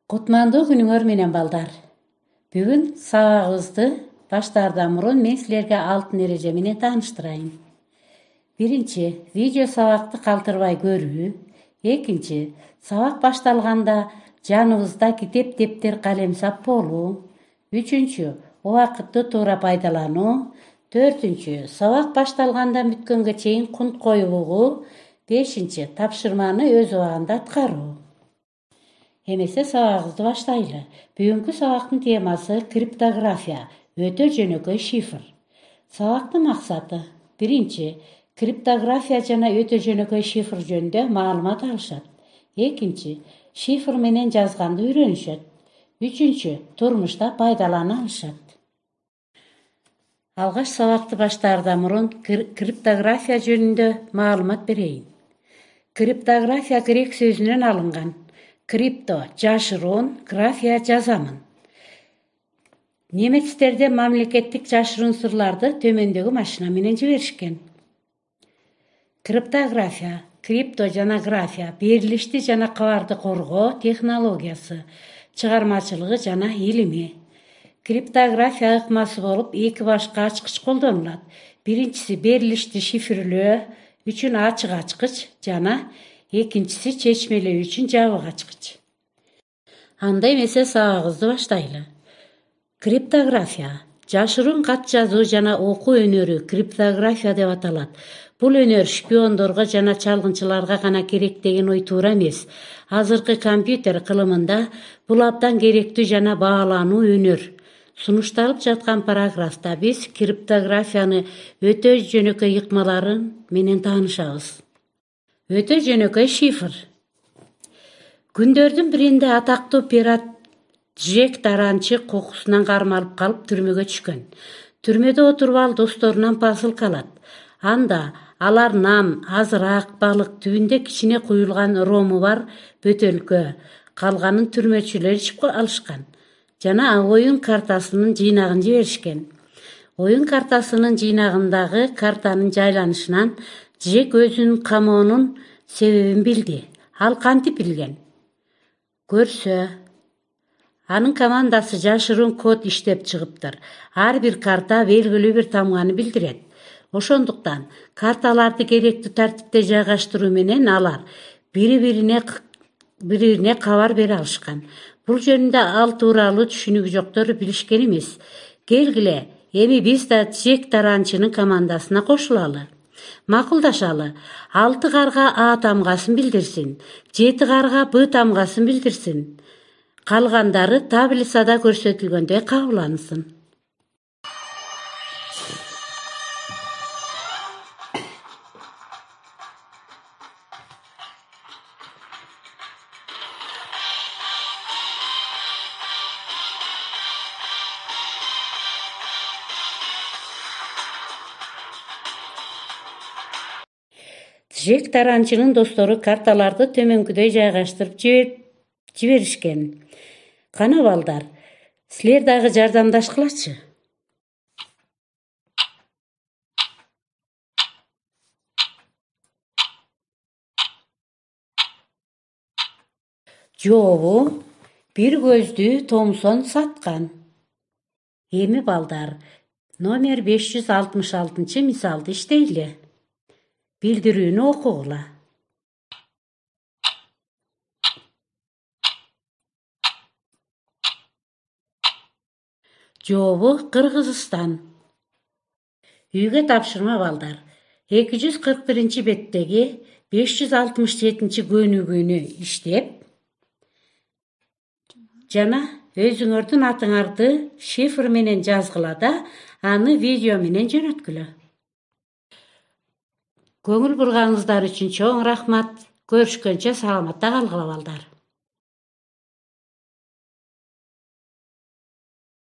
Кутмандуу күнүңөр менен балдар. Бүгүн сабагыбызды баштаардан мурун мен силерге алтын эреже менен тааныштырайын. Биринчи, видео сабакты калтырбай көрүү. Экинчи, сабак башталганда жаныбызда китеп, дептер, калем сап болуу. Үчүнчү, убакытты туура пайдалануу. Төртүнчү, сабак башталгандан бүткөнгө чейин кунт коюп угуу. Бешинчи, тапшырманы өз убагында аткаруу. Эмесе сабагыбызды баштайлы. Бүгүнкү сабактын темасы криптография, өтө жөнөкөй шифр. Сабактын максаты: биринчи, криптография жана өтө жөнөкөй шифр жөнүндө маалымат алышат. Экинчи, шифр менен жазганды үйрөнүшөт. Үчүнчү, турмушта пайдалана алышат. Алгаш сабакты баштаардан мурун криптография жөнүндө маалымат берейин. Криптография грек сөзүнөн алынган. Крипто – жашыруун, графия – жазамын. Немецтерде мамлекеттик жашыруун сырларды төмөндөгү машина менен жиберишкен. Криптография, крипто жана графия берилишти жана кабарды коргоо технологиясы, чыгармачылыгы жана илими. Криптография ыкмасы болуп эки башка ачкыч колдонулат. Биринчиси берилишти шифрлөө үчүн ачык ачкыч жана экинчиси чечмелөө үчүн жабык ачкыч. Анда эмесе сабагыбызды баштайлы. Криптография жашыруун кат жазуу жана окуу өнөрү криптография деп аталат. Бул өнөр шпиондорго жана чалгынчыларга гана керек деген ой туура эмес. Азыркы компьютер кылымында бул абдан керектүү жана баалануу өнөр. Сунушталып жаткан параграфта биз криптографияны өтө жөнөкөй ыкмалары менен таанышабыз. Өтө жөнөкөй шифр. Күндөрдүн биринде атактуу пират Джек Таранчы кокусунан кармалып калып түрмөгө түшкөн. Түрмөдө отуруп ал досторунан посылка алат. Анда алар нан, азыраак, балык, түбүндө кичине куюлган рому бар бөтөлкө, калганын түрмөчүлөр ичип алышкан. Жана оюн картасынын жыйнагын жиберишкен. Оюн картасынын жыйнагындагы картанын жайланышынан Джек өзүнүн камоонун себебин билди. Ал кантип билген? Көрсө, анын командасы жашыруун код иштеп чыгыптыр. Ар бир карта белгилүү бир тамганы билдирет. Ошондуктан карталарды керектүү тартипте жайгаштыруу менен алар бири-бирине кабар бере алышкан. Бул жөнүндө ал тууралуу түшүнүгү жоктор билишкен эмес. Келгиле, эми биз да Джек Таранчынын командасына кошулалы. Макулдашалы. 6 карга А тамгасын билдирсин, 7 карга Б тамгасын билдирсин. Калгандары таблицада көрсөтүлгөндөй кабыланысын. Джек Таранчынын достору карталарды төмөнкүдөй жайгаштырып жиберишкен. Кана балдар, силер дагы жардамдашкылачы. Жообу бир көздүү Томсон саткан. Эми балдар, номер 566 мисалды иштейли. Билдирүүнү окугула. Жообу Кыргызстан. Үйгө тапшырма балдар. 241 беттеги 567 көнүгүүнү иштеп жана өзүңөрдүн атыңарды шифр менен жазгыла да, аны видео менен жөнөткүлө. Көңүл бурганыңыздар үчүн чоң рахмат. Көрүшкөнчө саламатта калгыла балдар.